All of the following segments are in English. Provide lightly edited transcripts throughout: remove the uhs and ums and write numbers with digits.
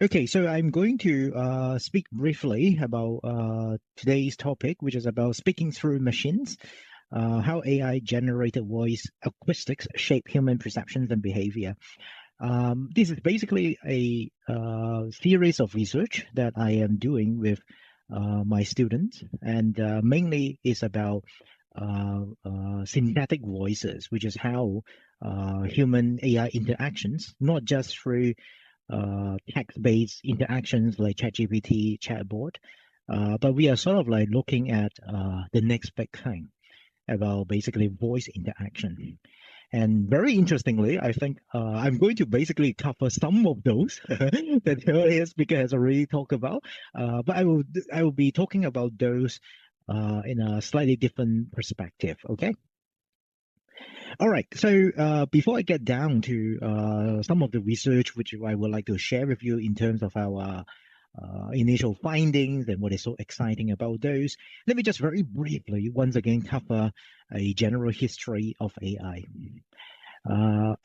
Okay, so I'm going to speak briefly about today's topic, which is about speaking through machines, how AI generated voice acoustics shape human perceptions and behavior. This is basically a series of research that I am doing with my students, and mainly is about synthetic voices, which is how human AI interactions, not just through text-based interactions like ChatGPT, chatbot, but we are sort of like looking at the next big thing about basically voice interaction. And very interestingly, I think I'm going to basically cover some of those that the earlier speaker has already talked about, but I will be talking about those in a slightly different perspective. Okay. All right. So before I get down to some of the research which I would like to share with you in terms of our initial findings and what is so exciting about those, let me just very briefly once again cover a general history of AI.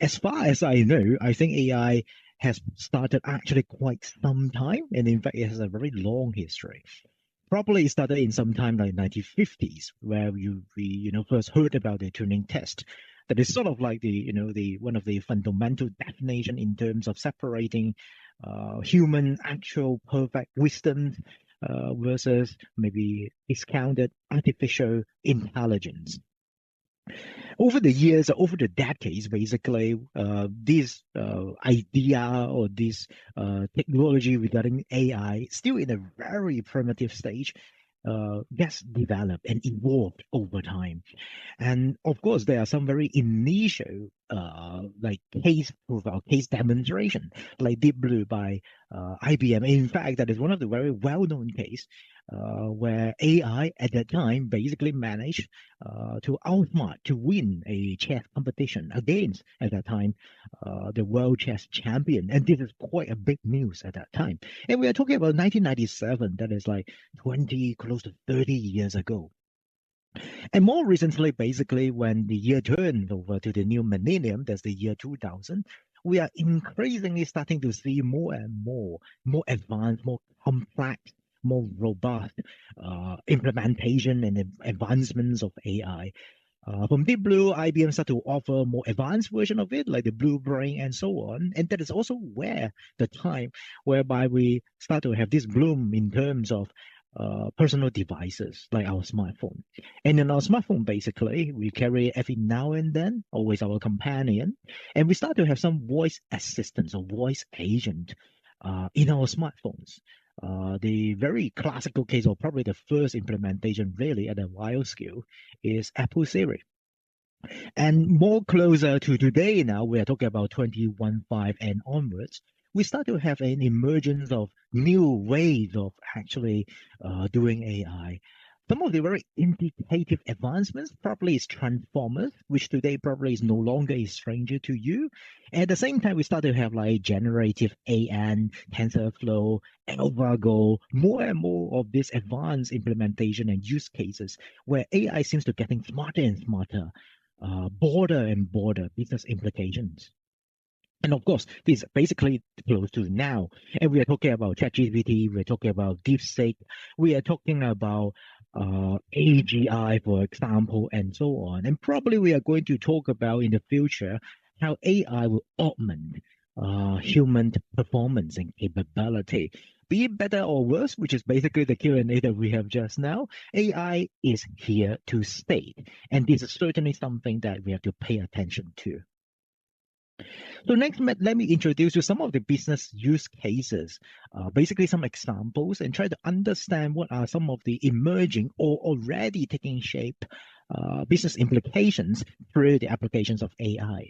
As far as I know, I think AI has started actually quite some time, and in fact, it has a very long history. Probably started in some time like 1950s, where we first heard about the Turing test. That is sort of like the one of the fundamental definition in terms of separating human actual perfect wisdom versus maybe discounted artificial intelligence. Over the years, over the decades, basically, this idea or this technology regarding AI still in a very primitive stage gets developed and evolved over time. And of course, there are some very initial like case proof or case demonstration, like Deep Blue by IBM. In fact, that is one of the very well-known case where AI at that time basically managed to outsmart, to win a chess competition against, at that time, the world chess champion. And this is quite a big news at that time. And we are talking about 1997, that is like 20, close to 30 years ago. And more recently, basically, when the year turned over to the new millennium, that's the year 2000, we are increasingly starting to see more and more advanced, more complex, more robust implementation and advancements of AI. From Deep Blue, IBM started to offer more advanced version of it, like the Blue Brain and so on. And that is also where the time whereby we start to have this bloom in terms of personal devices like our smartphone. And in our smartphone, basically, we carry it every now and then, always our companion. And we start to have some voice assistants or voice agent in our smartphones. The very classical case, or probably the first implementation really at a wild scale, is Apple Siri. And more closer to today now, we are talking about 21.5 and onwards, we start to have an emergence of new ways of actually doing AI. Some of the very indicative advancements probably is transformers, which today probably is no longer a stranger to you. At the same time, we start to have like generative AN, TensorFlow, AlphaGo, more and more of this advanced implementation and use cases where AI seems to getting smarter and smarter, broader and broader business implications. And of course, this is basically close to now. And we are talking about ChatGPT, we're talking about DeepSeek, we are talking about AGI, for example, and so on. And probably we are going to talk about in the future how AI will augment human performance and capability. Be it better or worse, which is basically the Q&A that we have just now, AI is here to stay. And this is certainly something that we have to pay attention to. So next, let me introduce you some of the business use cases, basically some examples, and try to understand what are some of the emerging or already taking shape business implications through the applications of AI.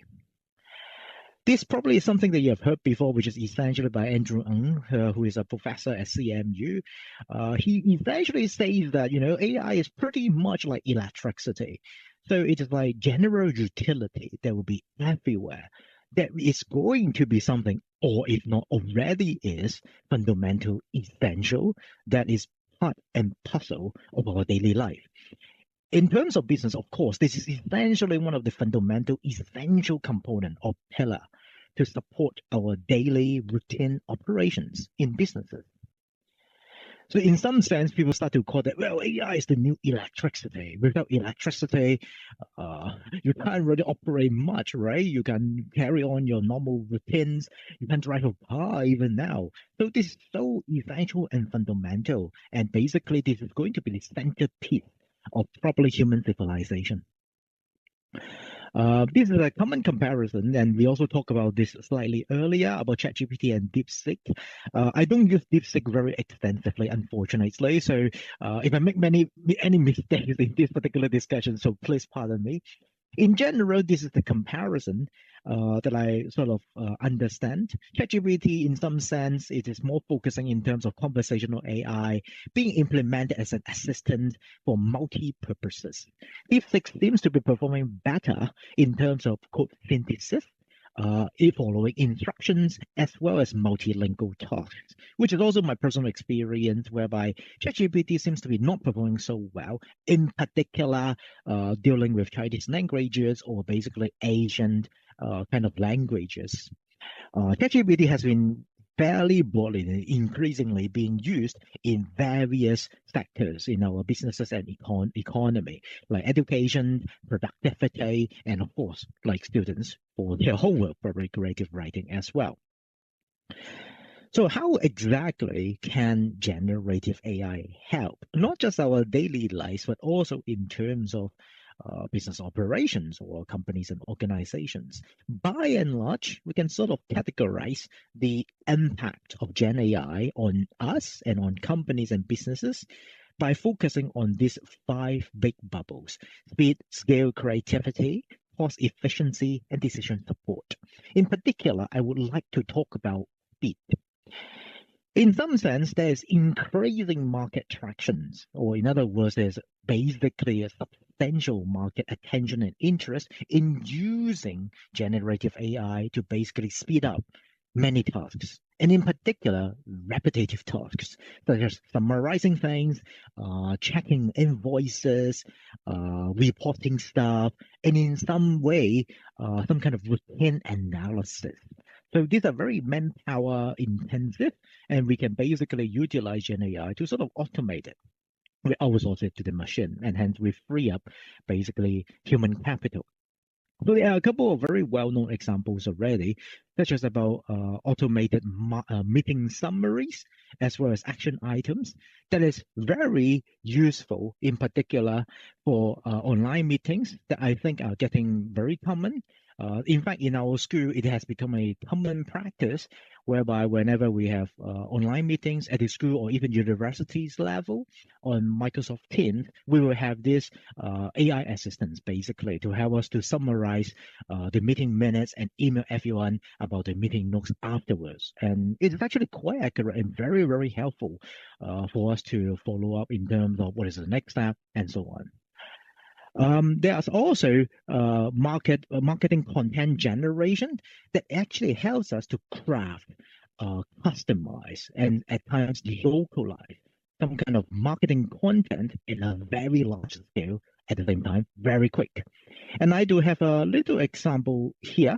This probably is something that you have heard before, which is essentially by Andrew Ng, who is a professor at CMU. He essentially says that, AI is pretty much like electricity. So it is like general utility that will be everywhere. That is going to be something, or if not already is, fundamental, essential, that is part and parcel of our daily life. In terms of business, of course, this is essentially one of the fundamental, essential component or pillar. to support our daily routine operations in businesses. So in some sense, people start to call that, well, AI is the new electricity. Without electricity, you can't really operate much, right? You can carry on your normal routines. You can drive a car even now. So this is so essential and fundamental. And basically, this is going to be the centerpiece of properly human civilization. This is a common comparison, and we also talked about this slightly earlier about ChatGPT and DeepSeek. I don't use DeepSeek very extensively, unfortunately. So if I make any mistakes in this particular discussion, so please pardon me. In general, this is the comparison that I sort of understand. ChatGPT, in some sense, it is more focusing in terms of conversational AI being implemented as an assistant for multi-purposes. DeepSeek seems to be performing better in terms of code synthesis, following instructions as well as multilingual tasks, which is also my personal experience whereby ChatGPT seems to be not performing so well, in particular dealing with Chinese languages or basically Asian kind of languages. ChatGPT has been fairly broadly and increasingly being used in various sectors in our businesses and economy, like education, productivity, and of course, like students for their homework for creative writing as well. So how exactly can generative AI help, not just our daily lives, but also in terms of business operations or companies and organizations? By and large, we can sort of categorize the impact of Gen AI on us and on companies and businesses by focusing on these 5 big bubbles: speed, scale, creativity, cost efficiency, and decision support. In particular, I would like to talk about speed. In some sense, there's increasing market tractions, or in other words, there's basically a substantial market attention and interest in using generative AI to basically speed up many tasks, and in particular, repetitive tasks, such as summarizing things, checking invoices, reporting stuff, and in some way, some kind of routine analysis. So these are very manpower intensive, and we can basically utilize Gen AI to sort of automate it. We outsource it to the machine, and hence we free up basically human capital. So there are a couple of very well-known examples already, such as about automated meeting summaries, as well as action items. That is very useful, in particular for online meetings that I think are getting very common. In fact, in our school, it has become a common practice whereby whenever we have online meetings at the school or even universities level on Microsoft Teams, we will have this AI assistants basically to help us to summarize the meeting minutes and email everyone about the meeting notes afterwards. And it is actually quite accurate and very, very helpful for us to follow up in terms of what is the next step and so on. There's also marketing content generation that actually helps us to craft, customize, and at times localize some kind of marketing content in a very large scale at the same time, very quick. And I do have a little example here,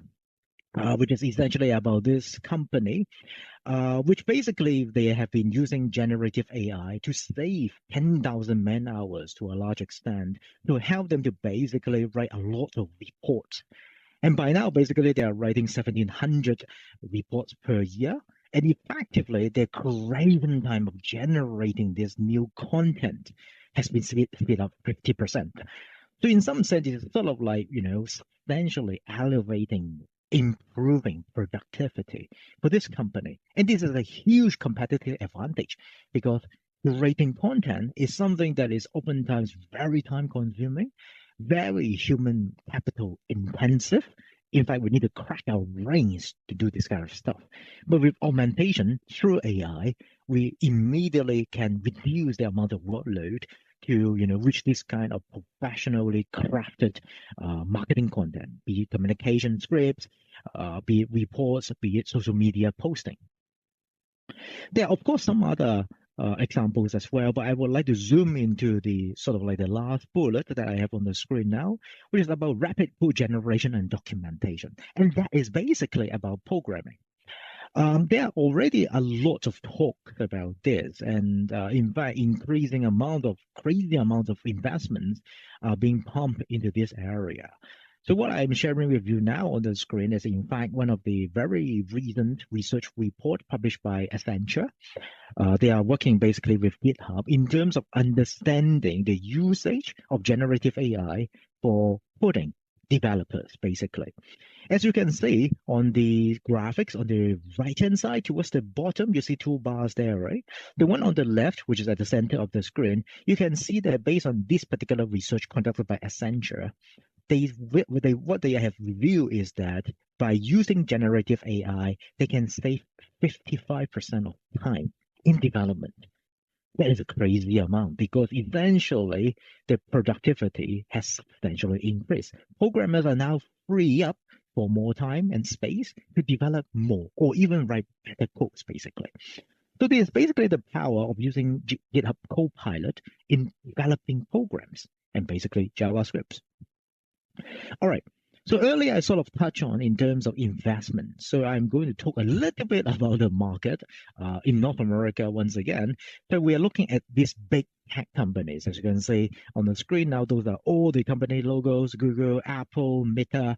which is essentially about this company, which basically they have been using generative AI to save 10,000 man hours to a large extent to help them to basically write a lot of reports. And by now, basically, they are writing 1,700 reports per year. And effectively, their craven time of generating this new content has been speed up 50%. So in some sense, it's sort of like, substantially elevating, improving productivity for this company. And this is a huge competitive advantage because creating content is something that is oftentimes very time consuming, very human capital intensive. In fact, we need to crack our brains to do this kind of stuff. But with augmentation through AI, we immediately can reduce the amount of workload to reach this kind of professionally crafted marketing content, be it communication scripts, be it reports, be it social media posting. There are, of course, some other examples as well, but I would like to zoom into the sort of like the last bullet that I have on the screen now, which is about rapid code generation and documentation. And that is basically about programming. There are already a lot of talk about this, and in fact, crazy amount of investments are being pumped into this area. So what I'm sharing with you now on the screen is, in fact, one of the very recent research report published by Accenture. They are working basically with GitHub in terms of understanding the usage of generative AI for coding developers, basically. As you can see on the graphics on the right-hand side towards the bottom, you see two bars there, right? The one on the left, which is at the center of the screen, you can see that based on this particular research conducted by Accenture, what they have revealed is that by using generative AI, they can save 55% of time in development. That is a crazy amount because essentially the productivity has substantially increased. Programmers are now free up for more time and space to develop more or even write better codes, basically. So this is basically the power of using GitHub Copilot in developing programs and basically JavaScript. All right. So earlier I sort of touched on in terms of investment. So I'm going to talk a little bit about the market in North America once again. So we are looking at these big tech companies. As you can see on the screen now, those are all the company logos: Google, Apple, Meta,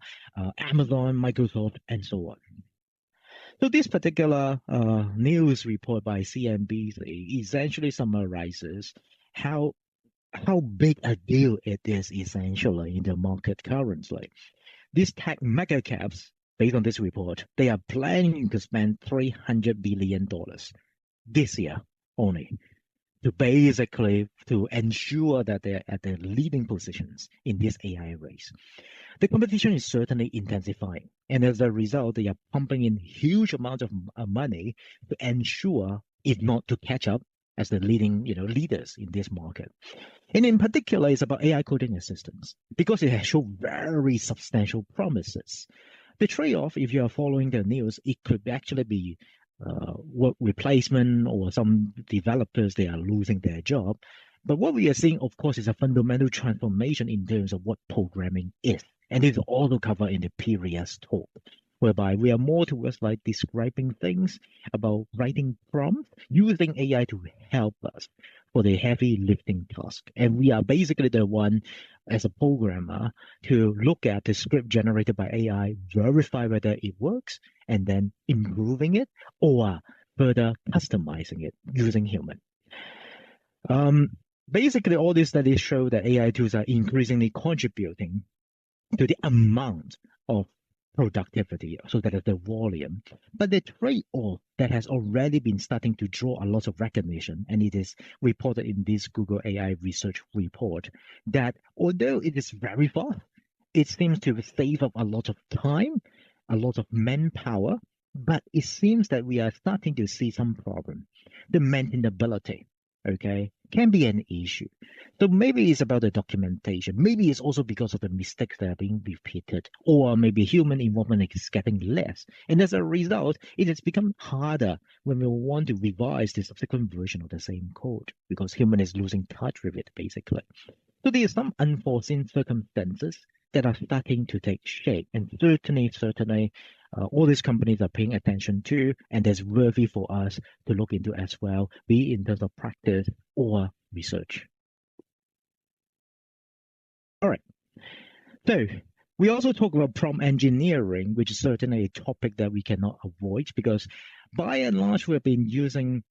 Amazon, Microsoft, and so on. So this particular news report by CNBC essentially summarizes how big a deal it is essentially in the market currently. These tech mega caps, based on this report, they are planning to spend $300 billion this year only to ensure that they're at the leading positions in this AI race. The competition is certainly intensifying, and as a result, they are pumping in huge amounts of money to ensure, if not to catch up, as the leading leaders in this market. And in particular, it's about AI coding assistance because it has shown very substantial promises. The trade-off, if you are following the news, it could actually be work replacement or some developers, they are losing their job. But what we are seeing, of course, is a fundamental transformation in terms of what programming is. And this is also covered in the previous talk, whereby we are more towards like describing things about writing prompts, using AI to help us for the heavy lifting task. And we are basically the one, as a programmer, to look at the script generated by AI, verify whether it works, and then improving it or further customizing it using human. Basically, all these studies show that AI tools are increasingly contributing to the amount of productivity, so that is the volume. But the trade-off that has already been starting to draw a lot of recognition, and it is reported in this Google AI research report, that although it is very fast, it seems to save up a lot of time, a lot of manpower, but it seems that we are starting to see some problem. The maintainability, okay, can be an issue. So maybe it's about the documentation. Maybe it's also because of the mistakes that are being repeated, or maybe human involvement is getting less. And as a result, it has become harder when we want to revise the subsequent version of the same code because human is losing touch with it, basically. So there are some unforeseen circumstances that are starting to take shape, and certainly, all these companies are paying attention to, and that's worthy for us to look into as well, be it in terms of practice or research. All right. So we also talk about prompt engineering, which is certainly a topic that we cannot avoid because by and large, we've been using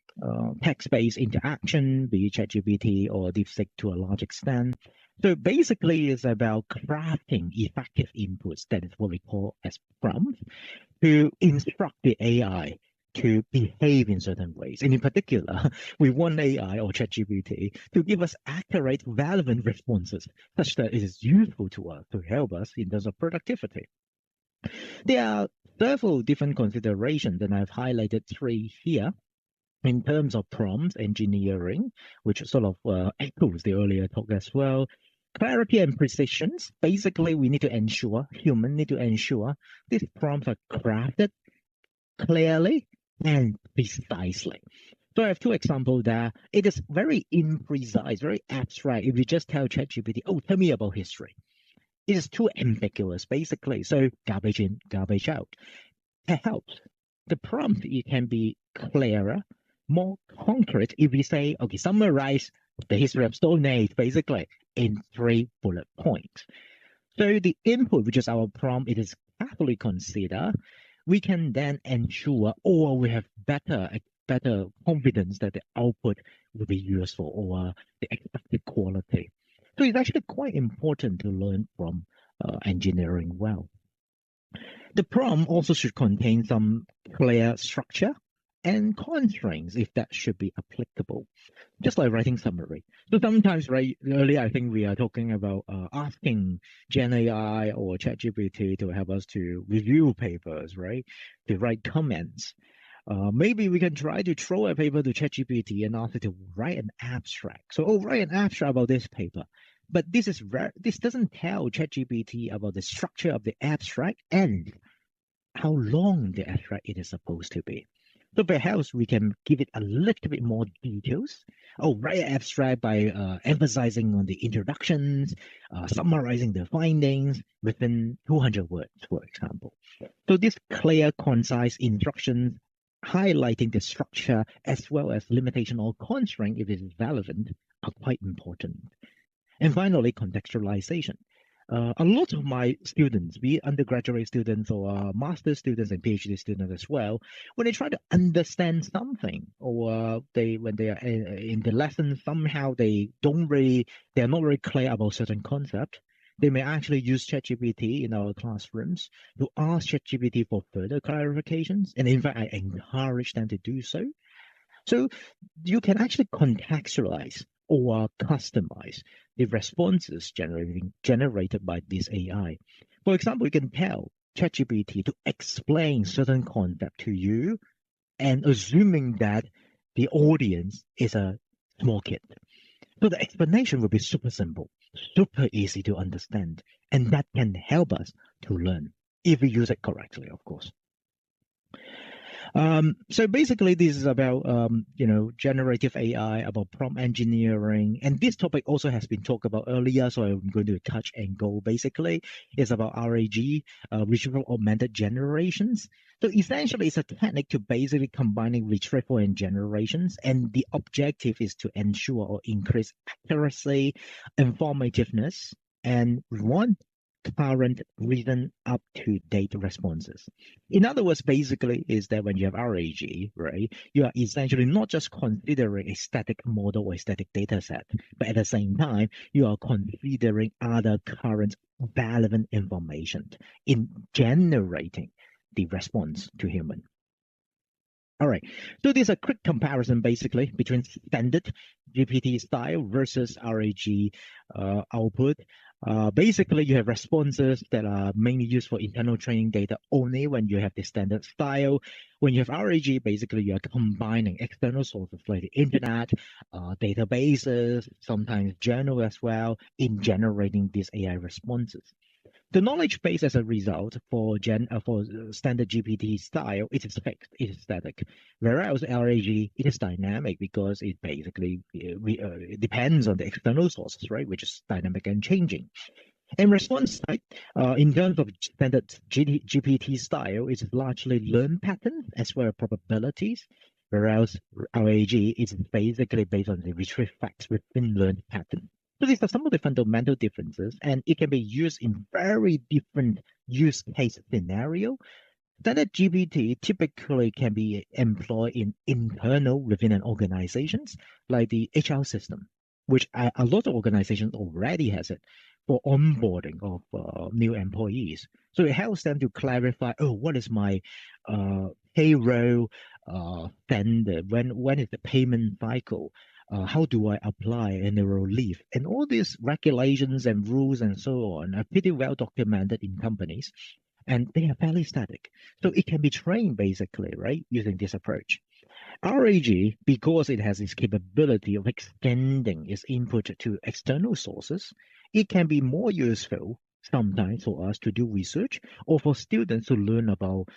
text-based interaction, be it ChatGPT or DeepSeek to a large extent. So basically, it's about crafting effective inputs, that is what we call as prompts, to instruct the AI to behave in certain ways. And in particular, we want AI or ChatGPT to give us accurate, relevant responses, such that it is useful to us to help us in terms of productivity. There are several different considerations, and I've highlighted 3 here. In terms of prompt engineering, which sort of echoes the earlier talk as well, clarity and precision. Basically, we need to ensure, humans need to ensure these prompts are crafted clearly and precisely. So I have two examples there. It is very imprecise, very abstract. If you just tell ChatGPT, oh, tell me about history, it is too ambiguous, basically. So garbage in, garbage out. It helps. The prompt, it can be clearer, more concrete if we say, okay, summarize the history of Stone Age, basically, in 3 bullet points. So the input, which is our prompt, it is carefully considered. We can then ensure, or we have better confidence that the output will be useful or the expected quality. So it's actually quite important to learn from engineering well. The prompt also should contain some clear structure and constraints if that should be applicable, just like writing summary. So sometimes, right, earlier I think we are talking about asking Gen AI or ChatGPT to help us to review papers, right, to write comments. Maybe we can try to throw a paper to ChatGPT and ask it to write an abstract. So, oh, write an abstract about this paper. But this is rare. This doesn't tell ChatGPT about the structure of the abstract and how long the abstract it is supposed to be. So perhaps we can give it a little bit more details. Oh, write an abstract by emphasizing on the introductions, summarizing the findings within 200 words, for example. So these clear, concise instructions highlighting the structure as well as limitation or constraint, if it is relevant, are quite important. And finally, contextualization. A lot of my students, be it undergraduate students or master's students and PhD students as well, when they try to understand something or when they are in the lesson, somehow they are not very clear about certain concept. They may actually use ChatGPT in our classrooms to ask ChatGPT for further clarifications. And in fact, I encourage them to do so. So you can actually contextualize or customize the responses generated by this AI. For example, you can tell ChatGPT to explain certain concept to you and assuming that the audience is a small kid. So the explanation will be super simple, super easy to understand, and that can help us to learn if we use it correctly, of course. So basically, this is about generative AI, about prompt engineering, and this topic also has been talked about earlier. So I'm going to touch and go. Basically, it's about RAG, retrieval augmented generations. So essentially, it's a technique to basically combining retrieval and generations, and the objective is to ensure or increase accuracy, informativeness, and current recent up-to-date responses. In other words, basically is that when you have RAG, right, you are essentially not just considering a static model or a static data set, but at the same time, you are considering other current relevant information in generating the response to human. All right, so there's a quick comparison basically between standard GPT style versus RAG output. Basically, you have responses that are mainly used for internal training data only when you have the standard style. When you have RAG, basically you are combining external sources like the internet, databases, sometimes journal as well, in generating these AI responses. The knowledge base as a result for standard GPT style, it is fixed, it is static. Whereas RAG, it is dynamic because it basically it depends on the external sources, right, which is dynamic and changing. And response type, in terms of standard GPT style, it is largely learned patterns as well as probabilities, whereas RAG is basically based on the retrieved facts within learned pattern. So these are some of the fundamental differences, and it can be used in very different use case scenario. Standard GPT typically can be employed in internal within an organizations, like the HR system, which a lot of organizations already has it for onboarding of new employees. So it helps them to clarify, oh, what is my payroll standard? When is the payment cycle? How do I apply annual leave? And all these regulations and rules and so on are pretty well documented in companies, and they are fairly static. So it can be trained basically, right, using this approach. RAG, because it has its capability of extending its input to external sources, it can be more useful sometimes for us to do research or for students to learn about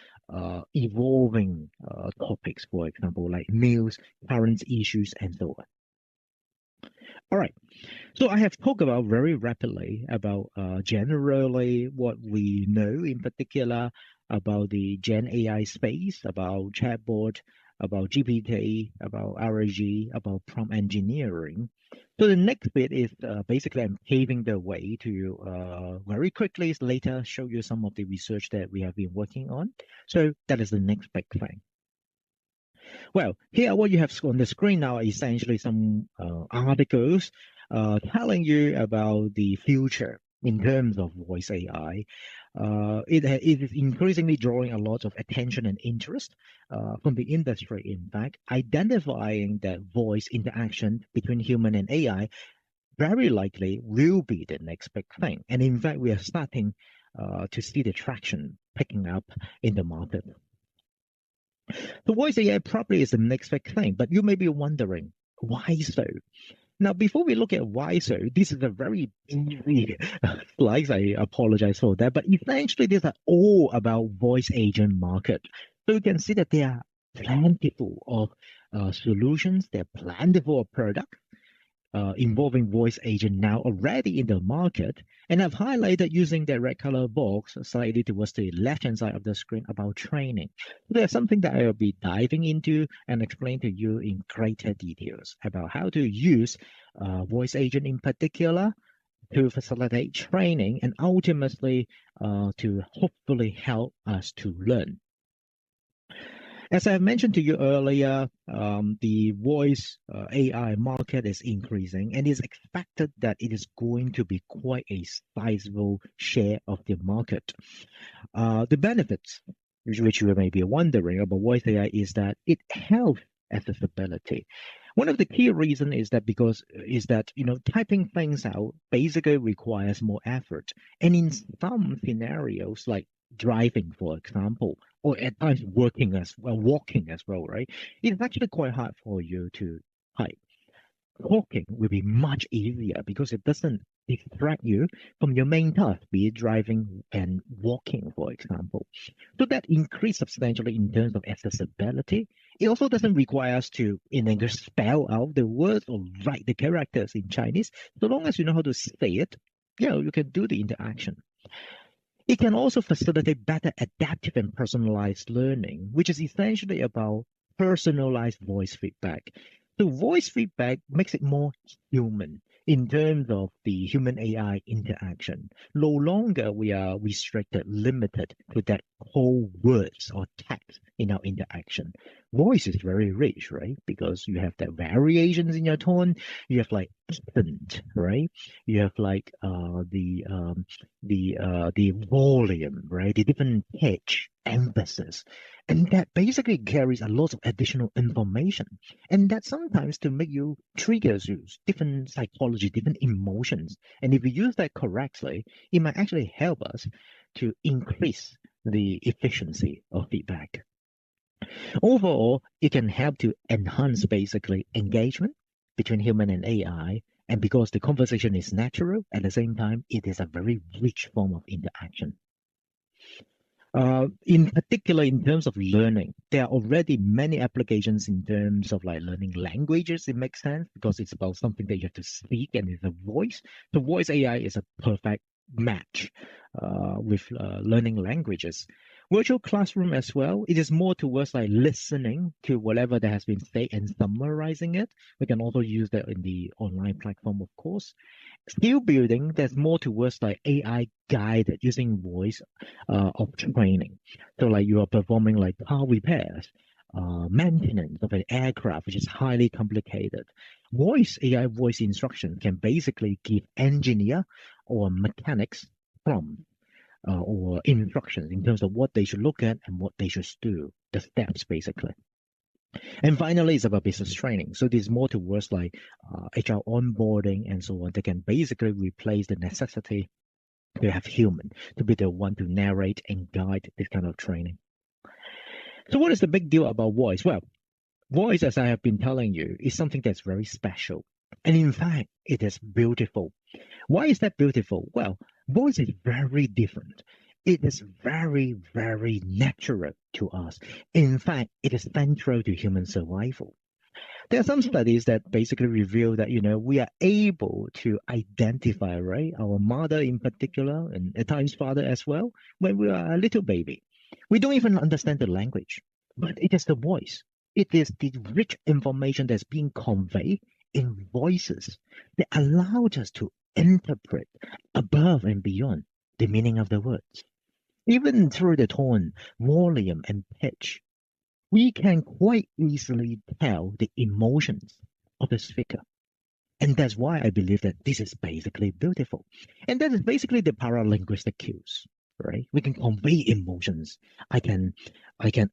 evolving topics, for example, like news, current issues, and so on. All right. So I have talked about very rapidly about generally what we know in particular about the Gen AI space, about chatbot, about GPT, about RAG, about prompt engineering. So the next bit is basically I'm paving the way to very quickly later show you some of the research that we have been working on. So that is the next big thing. Well, here what you have on the screen now are essentially some articles telling you about the future in terms of voice AI. It is increasingly drawing a lot of attention and interest from the industry, in fact, identifying that voice interaction between human and AI very likely will be the next big thing. And in fact, we are starting to see the traction picking up in the market. The voice AI probably is the next big thing, but you may be wondering, why so? Now, before we look at why so, this is a very easy slides. I apologize for that, but essentially these are all about voice agent market. So you can see that there are plentiful of solutions, there are plentiful of products involving voice agent now already in the market, and I've highlighted using the red color box slightly towards the left-hand side of the screen about training. There's something that I will be diving into and explain to you in greater details about how to use voice agent in particular to facilitate training and ultimately to hopefully help us to learn. As I mentioned to you earlier, the voice AI market is increasing, and it's expected that it is going to be quite a sizable share of the market. The benefits, which you may be wondering about voice AI, is that it helps accessibility. One of the key reasons is that typing things out basically requires more effort, and in some scenarios like driving, for example, or at times working as well, walking as well, right? It's actually quite hard for you to type. Talking will be much easier because it doesn't distract you from your main task, be it driving and walking, for example. So that increase substantially in terms of accessibility. It also doesn't require us to in English spell out the words or write the characters in Chinese. So long as you know how to say it, you can do the interaction. It can also facilitate better adaptive and personalized learning, which is essentially about personalized voice feedback. So voice feedback makes it more human in terms of the human AI interaction. No longer we are restricted, limited to that whole words or text in our interaction. Voice is very rich, right? Because you have that variations in your tone, you have like accent, right? You have like the volume, right? The different pitch, emphasis, and that basically carries a lot of additional information, and that sometimes to make you triggers you different psychology, different emotions, and if you use that correctly, it might actually help us to increase the efficiency of feedback. Overall, it can help to enhance basically engagement between human and AI. And because the conversation is natural, at the same time, it is a very rich form of interaction. In particular, in terms of learning, there are already many applications in terms of like learning languages. It makes sense because it's about something that you have to speak and it's a voice. So voice AI is a perfect match with learning languages. Virtual classroom as well. It is more towards like listening to whatever that has been said and summarizing it. We can also use that in the online platform, of course. Skill building, there's more towards like AI guided using voice of training. So like you are performing like car repairs, maintenance of an aircraft, which is highly complicated. Voice AI voice instruction can basically give engineer or mechanics prompts or instructions in terms of what they should look at and what they should do, the steps basically. And finally, it's about business training. So there's more towards like HR onboarding and so on that can basically replace the necessity to have human to be the one to narrate and guide this kind of training. So what is the big deal about voice? Well, voice, as I have been telling you, is something that's very special. And in fact, it is beautiful. Why is that beautiful? Well, voice is very different. It is very, very natural to us. In fact, it is central to human survival. There are some studies that basically reveal that, we are able to identify, right, our mother in particular, and at times father as well, when we are a little baby. We don't even understand the language, but it is the voice. It is the rich information that's being conveyed in voices that allowed us to interpret above and beyond the meaning of the words. Even through the tone, volume, and pitch, we can quite easily tell the emotions of the speaker. And that's why I believe that this is basically beautiful. And that is basically the paralinguistic cues, right? We can convey emotions. I can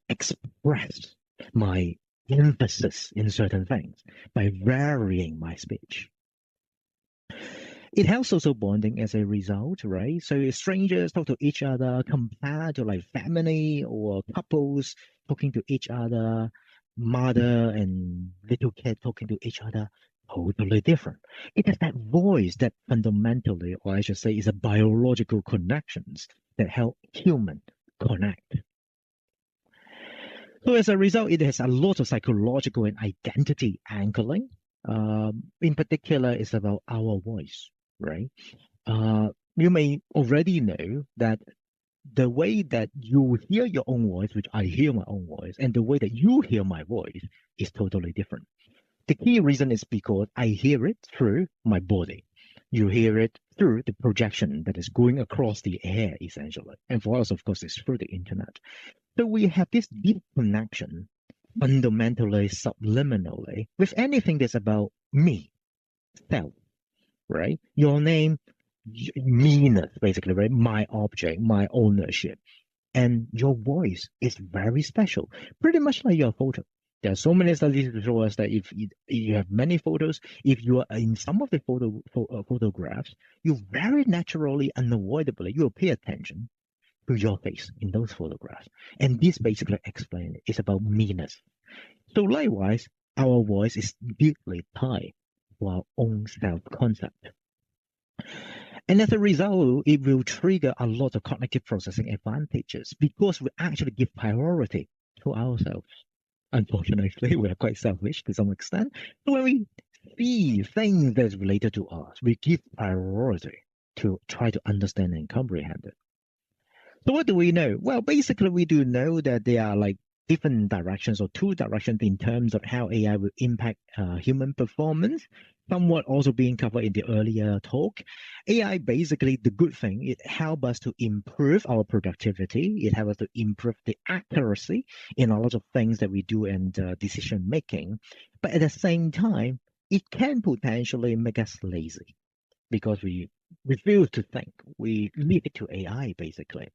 express my emphasis in certain things by varying my speech. It helps social bonding as a result, right? So strangers talk to each other compared to like family or couples talking to each other, mother and little kid talking to each other, totally different. It is that voice that fundamentally, or I should say, is a biological connections that help human connect. So as a result, it has a lot of psychological and identity anchoring. In particular, it's about our voice, right? You may already know that the way that you hear your own voice, which I hear my own voice, and the way that you hear my voice is totally different. The key reason is because I hear it through my body. You hear it through the projection that is going across the air, essentially. And for us, of course, it's through the internet. So we have this deep connection, fundamentally, subliminally, with anything that's about me, self, right? Your name, meanness, basically, right? My object, my ownership. And your voice is very special, pretty much like your photo. There are so many studies to show us that if you have many photos, if you are in some of the photographs, you very naturally, unavoidably, you will pay attention to your face in those photographs. And this basically explains it. It's about meanness. So likewise, our voice is deeply tied to our own self-concept. And as a result, it will trigger a lot of cognitive processing advantages because we actually give priority to ourselves. Unfortunately, we are quite selfish to some extent. So when we see things that's related to us, we give priority to try to understand and comprehend it. So what do we know? Well, basically, we do know that there are like different directions or two directions in terms of how AI will impact human performance. Somewhat also being covered in the earlier talk. AI basically, the good thing, it helps us to improve our productivity. It helps us to improve the accuracy in a lot of things that we do and decision making. But at the same time, it can potentially make us lazy because we refuse to think. We leave it to AI basically.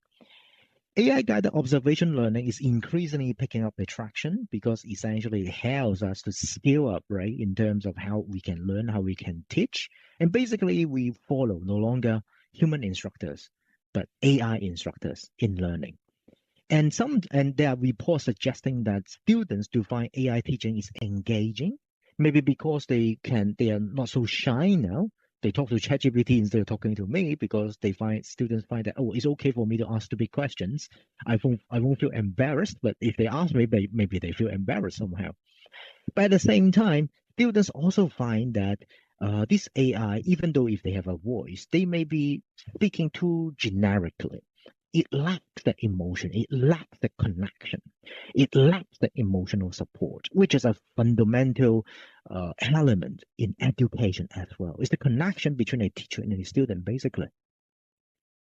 AI-guided observation learning is increasingly picking up the traction because essentially it helps us to scale up, right, in terms of how we can learn, how we can teach. And basically, we follow no longer human instructors, but AI instructors in learning. And there are reports suggesting that students do find AI teaching is engaging, maybe because they are not so shy now. They talk to ChatGPT instead of talking to me because students find that, oh, it's okay for me to ask stupid questions. I won't feel embarrassed, but if they ask me, maybe they feel embarrassed somehow. But at the same time, students also find that this AI, even though if they have a voice, they may be speaking too generically. It lacks the emotion, it lacks the connection, it lacks the emotional support, which is a fundamental element in education as well. It's the connection between a teacher and a student, basically.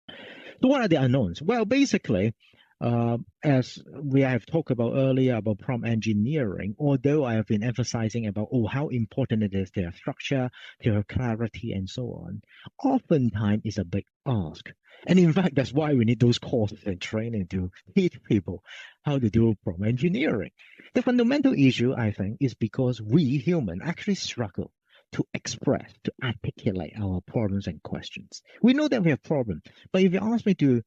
So what are the unknowns? Well, basically, as we have talked about earlier about prompt engineering, although I have been emphasizing about how important it is to have structure, to have clarity, and so on, oftentimes it's a big ask. And in fact, that's why we need those courses and training to teach people how to do prompt engineering. The fundamental issue, I think, is because we humans actually struggle to express, to articulate our problems and questions. We know that we have problems, but if you ask me to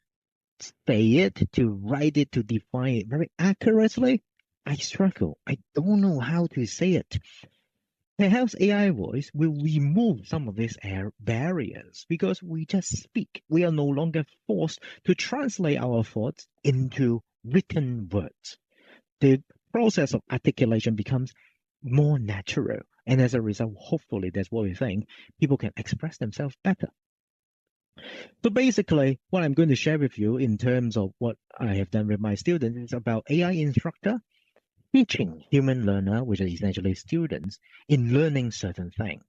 say it, to write it, to define it very accurately, I struggle. I don't know how to say it. Perhaps AI voice will remove some of these barriers because we just speak. We are no longer forced to translate our thoughts into written words. The process of articulation becomes more natural. And as a result, hopefully, that's what we think, people can express themselves better. So basically, what I'm going to share with you in terms of what I have done with my students is about AI instructor teaching human learner, which are essentially students, in learning certain things.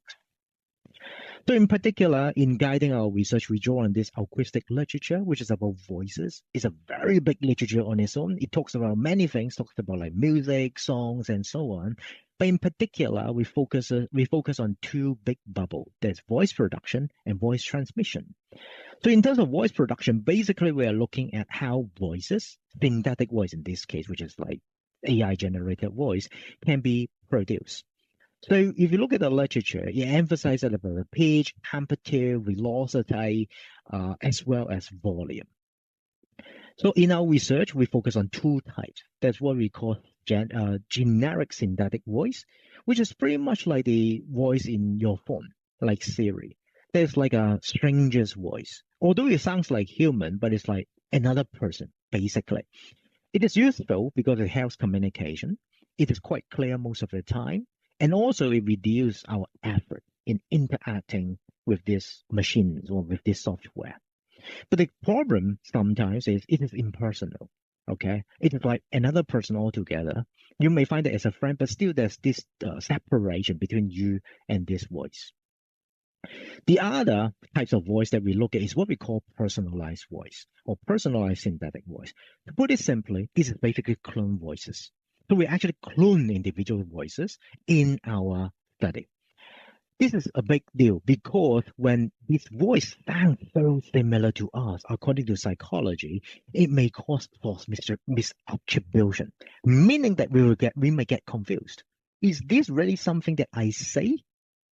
So in particular, in guiding our research, we draw on this acoustic literature, which is about voices. It's a very big literature on its own. It talks about many things, talks about like music, songs, and so on. But in particular, we focus on two big bubbles. There's voice production and voice transmission. So in terms of voice production, basically we are looking at how voices, synthetic voice in this case, which is like AI generated voice, can be produced. So if you look at the literature, it emphasizes about the pitch, amplitude, velocity, as well as volume. So in our research, we focus on two types. That's what we call generic synthetic voice, which is pretty much like the voice in your phone, like Siri. There's like a stranger's voice. Although it sounds like human, but it's like another person, basically. It is useful because it helps communication. It is quite clear most of the time. And also it reduces our effort in interacting with these machines or with this software. But the problem sometimes is it is impersonal. Okay, it is like another person altogether. You may find it as a friend, but still there's this separation between you and this voice. The other types of voice that we look at is what we call personalized voice or personalized synthetic voice. To put it simply, this is basically clone voices. So we actually clone individual voices in our study. This is a big deal because when this voice sounds so similar to us, according to psychology, it may cause false misattribution, meaning that we may get confused. Is this really something that I say?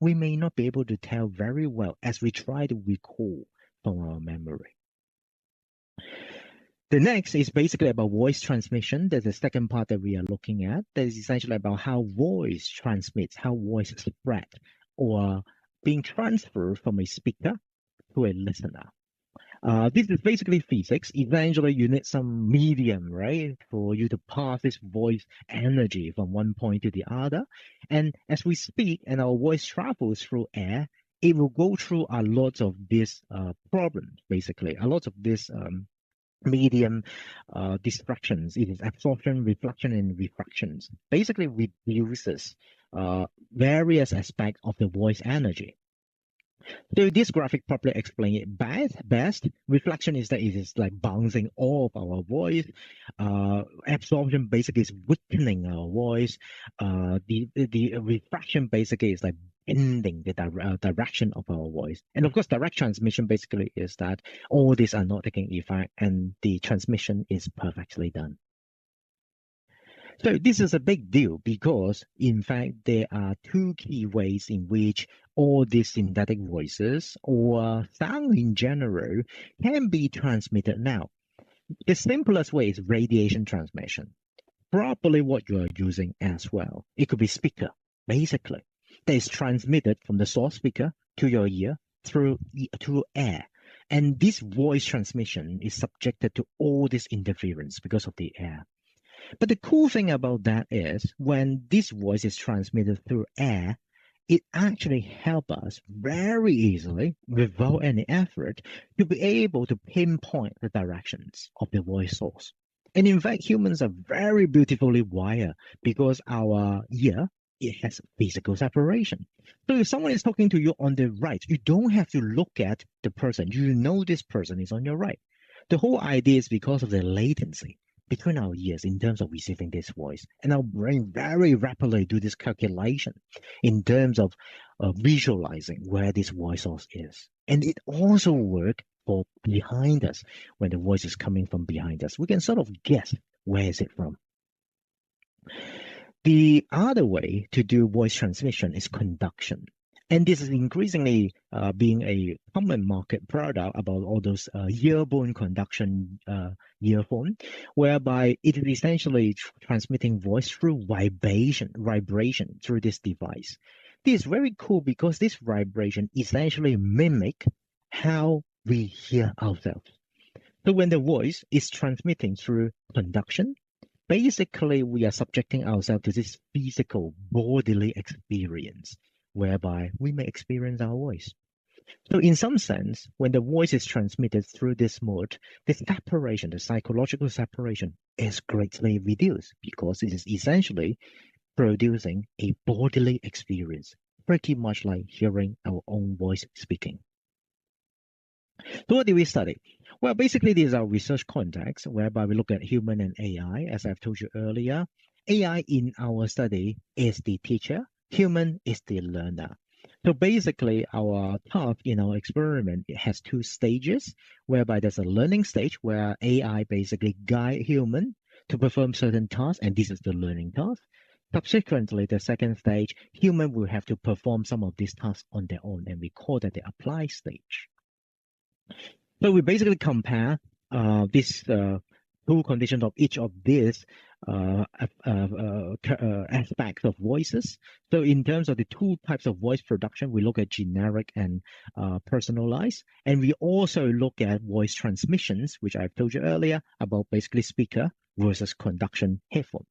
We may not be able to tell very well as we try to recall from our memory. The next is basically about voice transmission. There's the second part that we are looking at. That is essentially about how voice transmits, how voice spread, or being transferred from a speaker to a listener. This is basically physics. Eventually, you need some medium, right, for you to pass this voice energy from one point to the other. And as we speak and our voice travels through air, it will go through a lot of these problems, basically, a lot of these medium distractions. It is absorption, reflection, and refractions. Basically, reduces various aspects of the voice energy. So this graphic probably explains it best. Reflection is that it is like bouncing off our voice. Absorption basically is weakening our voice. The refraction basically is like bending the direction of our voice. And of course, direct transmission basically is that all these are not taking effect and the transmission is perfectly done. So this is a big deal because, in fact, there are two key ways in which all these synthetic voices or sound in general can be transmitted now. The simplest way is radiation transmission, probably what you are using as well. It could be speaker, basically, that is transmitted from the source speaker to your ear through air. And this voice transmission is subjected to all this interference because of the air. But the cool thing about that is when this voice is transmitted through air, it actually helps us very easily, without any effort, to be able to pinpoint the directions of the voice source. And in fact, humans are very beautifully wired because our ear, it has physical separation. So if someone is talking to you on the right, you don't have to look at the person. You know this person is on your right. The whole idea is because of the latency between our ears in terms of receiving this voice. And our brain very rapidly do this calculation in terms of visualizing where this voice source is. And it also works for behind us. When the voice is coming from behind us, we can sort of guess where is it from. The other way to do voice transmission is conduction. And this is increasingly being a common market product about all those earbone conduction earphone, whereby it is essentially transmitting voice through vibration through this device. This is very cool because this vibration essentially mimic how we hear ourselves. So when the voice is transmitting through conduction, basically we are subjecting ourselves to this physical bodily experience whereby we may experience our voice. So in some sense, when the voice is transmitted through this mode, the separation, the psychological separation is greatly reduced because it is essentially producing a bodily experience, pretty much like hearing our own voice speaking. So what did we study? Well, basically, this is our research context whereby we look at human and AI. As I've told you earlier, AI in our study is the teacher, human is the learner. So basically, our task in our experiment has two stages, whereby there's a learning stage where AI basically guide human to perform certain tasks, and this is the learning task. Subsequently, the second stage, human will have to perform some of these tasks on their own, and we call that the apply stage. So we basically compare these two conditions of each of these aspects of voices. So in terms of the two types of voice production, we look at generic and personalized. And we also look at voice transmissions, which I've told you earlier about basically speaker versus conduction headphone.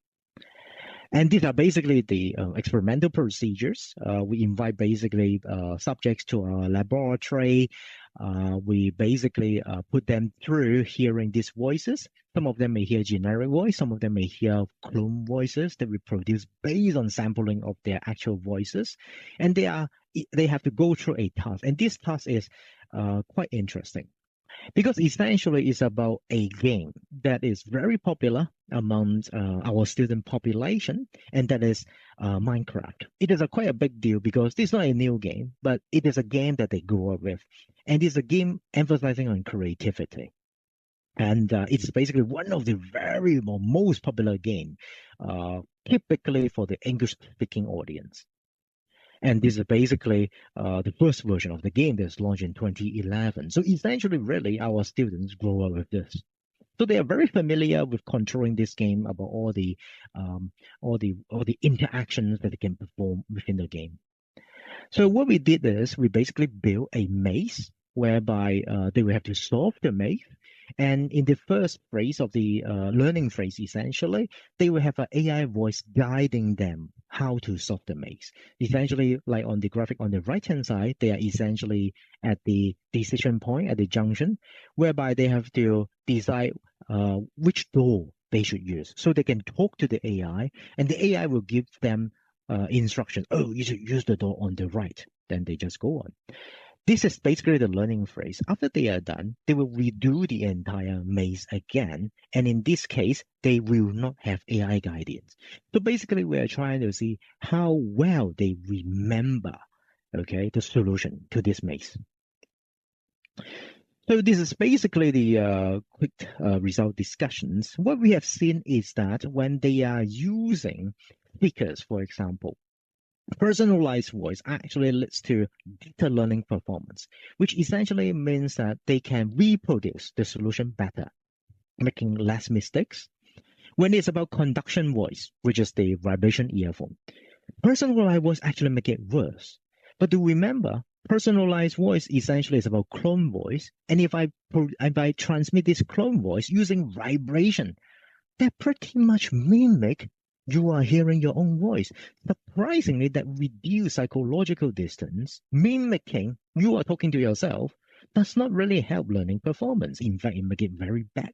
And these are basically the experimental procedures. We invite basically subjects to our laboratory. We basically put them through hearing these voices. Some of them may hear generic voice. Some of them may hear clone voices that we produce based on sampling of their actual voices. And they have to go through a task. And this task is quite interesting, because essentially it's about a game that is very popular among our student population, and that is Minecraft. It is quite a big deal because it's not a new game, but it is a game that they grew up with. And it's a game emphasizing on creativity. And it's basically one of the very most popular game, typically for the English-speaking audience. And this is basically the first version of the game that's launched in 2011. So essentially, really, our students grow up with this. So they are very familiar with controlling this game, about all the interactions that they can perform within the game. So what we did is we basically built a maze whereby they will have to solve the maze. And in the first phase of the learning phase, essentially, they will have an AI voice guiding them how to solve the maze. Essentially, like on the graphic on the right-hand side, they are essentially at the decision point, at the junction, whereby they have to decide which door they should use. So they can talk to the AI, and the AI will give them instructions. Oh, you should use the door on the right. Then they just go on. This is basically the learning phase. After they are done, they will redo the entire maze again. And in this case, they will not have AI guidance. So basically, we are trying to see how well they remember, okay, the solution to this maze. So this is basically the quick result discussions. What we have seen is that when they are using speakers, for example, personalized voice actually leads to better learning performance, which essentially means that they can reproduce the solution better, making less mistakes. When it's about conduction voice, which is the vibration earphone, personalized voice actually make it worse. But do remember, personalized voice essentially is about clone voice, and if I transmit this clone voice using vibration, that pretty much mimic you are hearing your own voice. Surprisingly, that reduced psychological distance, mimicking you are talking to yourself, does not really help learning performance. In fact, it makes it very bad.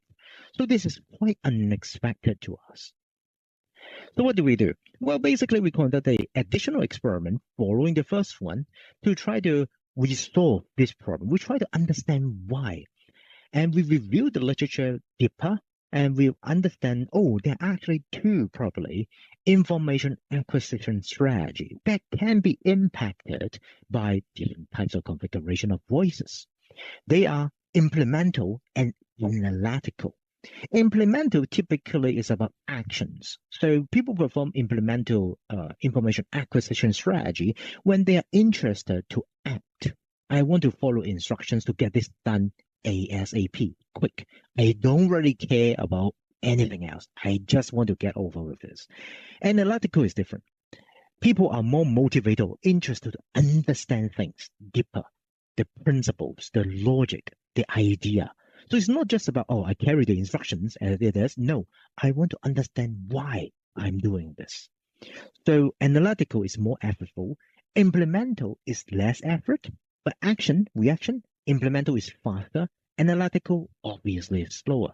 So this is quite unexpected to us. So what do we do? Well, basically, we conduct an additional experiment following the first one to try to resolve this problem. We try to understand why. And we review the literature deeper, and we understand, there are actually two probably information acquisition strategy that can be impacted by different types of configuration of voices. They are implemental and analytical. Implemental typically is about actions. So people perform implemental information acquisition strategy when they are interested to act. I want to follow instructions to get this done ASAP, quick. I don't really care about anything else. I just want to get over with this. Analytical is different. People are more motivated or interested to understand things deeper, the principles, the logic, the idea. So it's not just about, oh, I carry the instructions as it is. No, I want to understand why I'm doing this. So analytical is more effortful, implemental is less effort, but reaction, implemental is faster, analytical obviously is slower.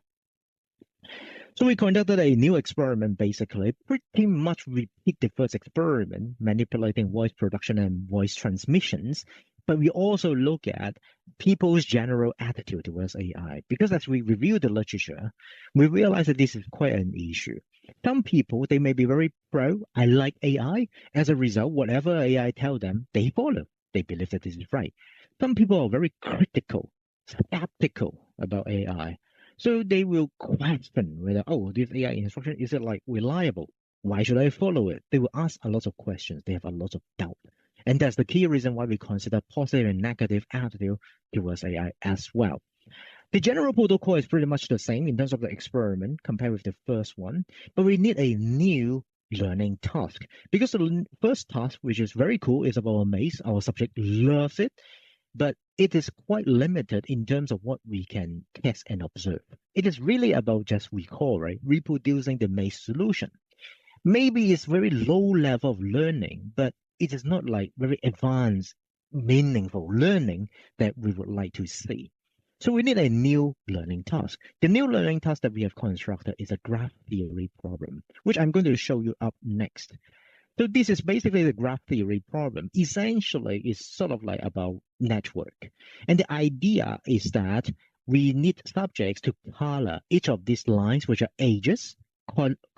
So we conducted a new experiment, basically, pretty much repeat the first experiment, manipulating voice production and voice transmissions. But we also look at people's general attitude towards AI. Because as we review the literature, we realize that this is quite an issue. Some people, they may be very pro, I like AI. As a result, whatever AI tell them, they follow. They believe that this is right. Some people are very critical, skeptical about AI. So they will question whether, oh, this AI instruction, is it like reliable? Why should I follow it? They will ask a lot of questions. They have a lot of doubt. And that's the key reason why we consider positive and negative attitude towards AI as well. The general protocol is pretty much the same in terms of the experiment compared with the first one, but we need a new learning task because the first task, which is very cool, is about a maze. Our subject loves it, but it is quite limited in terms of what we can test and observe. It is really about just recall, right? Reproducing the maze solution. Maybe it's very low level of learning, but it is not like very advanced, meaningful learning that we would like to see. So we need a new learning task. The new learning task that we have constructed is a graph theory problem, which I'm going to show you up next. So this is basically the graph theory problem. Essentially, it's sort of like about network. And the idea is that we need subjects to color each of these lines, which are edges,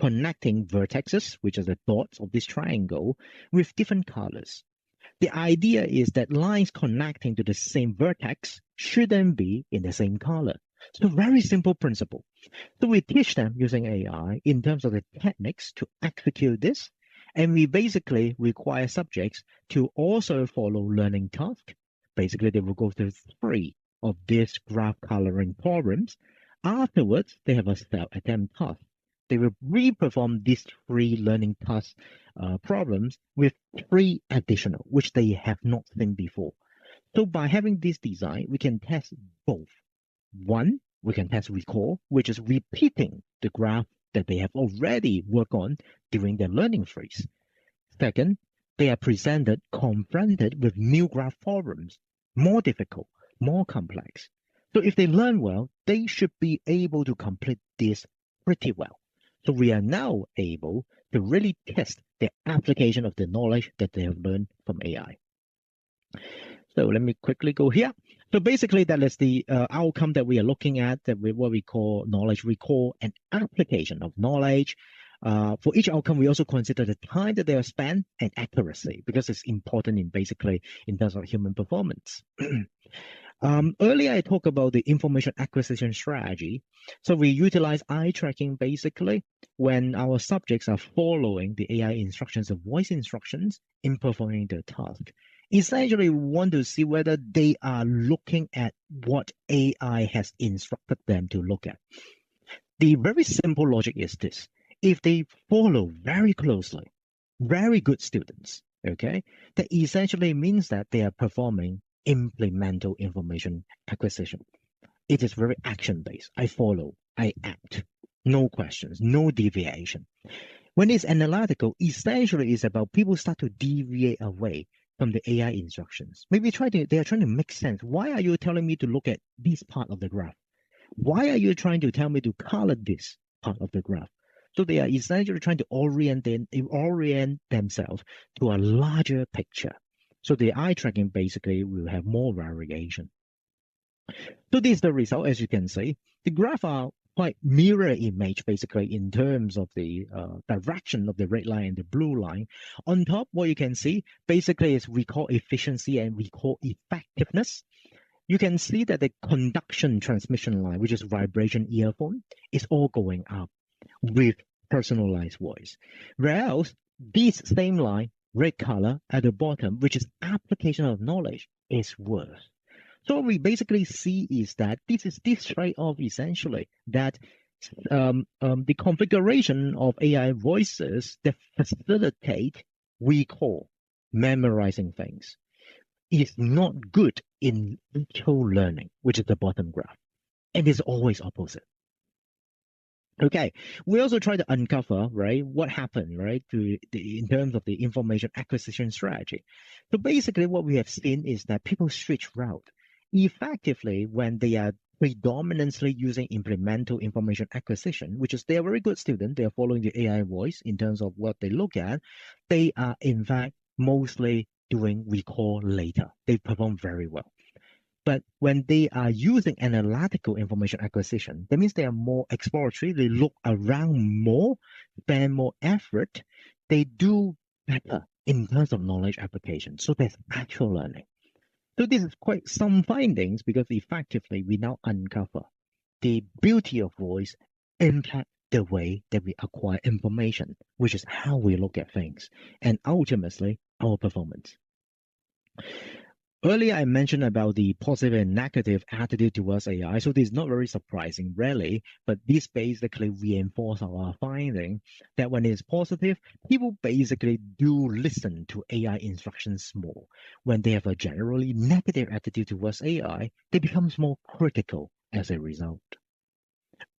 connecting vertexes, which are the dots of this triangle, with different colors. The idea is that lines connecting to the same vertex shouldn't be in the same color. So very simple principle. So we teach them using AI in terms of the techniques to execute this. And we basically require subjects to also follow learning tasks. Basically, they will go through 3 of these graph coloring problems. Afterwards, they have a self-attempt task. They will re-perform these 3 learning task problems with 3 additional, which they have not seen before. So by having this design, we can test both. One, we can test recall, which is repeating the graph that they have already worked on during their learning phase. Second, they are confronted with new graph problems, more difficult, more complex. So if they learn well, they should be able to complete this pretty well. So we are now able to really test the application of the knowledge that they have learned from AI. So let me quickly go here. So basically, that is the outcome that we are looking at, what we call knowledge recall and application of knowledge. For each outcome, we also consider the time that they are spent and accuracy, because it's important in terms of human performance. Earlier, I talked about the information acquisition strategy. So we utilize eye tracking basically when our subjects are following the AI instructions or voice instructions in performing their task. Essentially, we want to see whether they are looking at what AI has instructed them to look at. The very simple logic is this. If they follow very closely, very good students, okay, that essentially means that they are performing implemental information acquisition. It is very action-based. I follow, I act, no questions, no deviation. When it's analytical, essentially it's about people start to deviate away from the AI instructions. Maybe they are trying to make sense. Why are you telling me to look at this part of the graph? Why are you trying to tell me to color this part of the graph? So they are essentially trying to orient themselves to a larger picture. So the eye tracking basically will have more variation. So this is the result, as you can see. The graph are quite mirror image basically in terms of the direction of the red line and the blue line. On top, what you can see basically is recall efficiency and recall effectiveness. You can see that the conduction transmission line, which is vibration earphone, is all going up with personalized voice. Whereas this same line, red color at the bottom, which is application of knowledge, is worse. So what we basically see is that this trade-off essentially that the configuration of AI voices that facilitate recall, memorizing things, is not good in actual learning, which is the bottom graph. And it's always opposite. Okay, we also try to uncover, right, what happened, right, in terms of the information acquisition strategy. So basically, what we have seen is that people switch route effectively when they are predominantly using implemental information acquisition, which is they are very good students. They are following the AI voice in terms of what they look at. They are, in fact, mostly doing recall later. They perform very well. But when they are using analytical information acquisition, that means they are more exploratory, they look around more, spend more effort, they do better in terms of knowledge application. So there's actual learning. So this is quite some findings because effectively we now uncover the beauty of voice impact the way that we acquire information, which is how we look at things, and ultimately our performance. Earlier, I mentioned about the positive and negative attitude towards AI. So this is not very surprising, really, but this basically reinforces our finding that when it's positive, people basically do listen to AI instructions more. When they have a generally negative attitude towards AI, they become more critical as a result.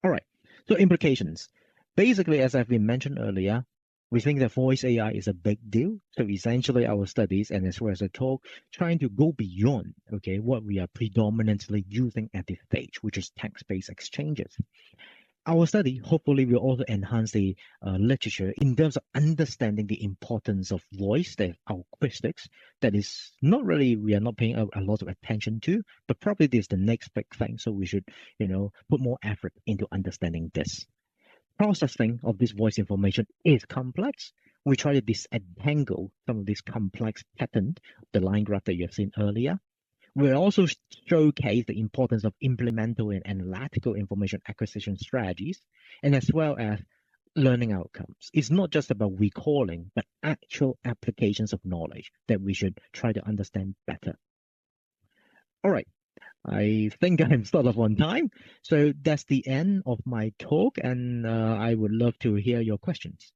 All right. So implications. Basically, as I've been mentioned earlier, we think that voice AI is a big deal. So essentially, our studies and as well as the talk, trying to go beyond, okay, what we are predominantly using at this stage, which is text-based exchanges. Our study hopefully will also enhance the literature in terms of understanding the importance of voice, the acoustics, that is not really, we are not paying a lot of attention to, but probably this is the next big thing. So we should, put more effort into understanding this. Processing of this voice information is complex. We try to disentangle some of this complex pattern, the line graph that you have seen earlier. We also showcase the importance of implemental and analytical information acquisition strategies, and as well as learning outcomes. It's not just about recalling, but actual applications of knowledge that we should try to understand better. All right. I think I'm sort of on time. So that's the end of my talk, and I would love to hear your questions.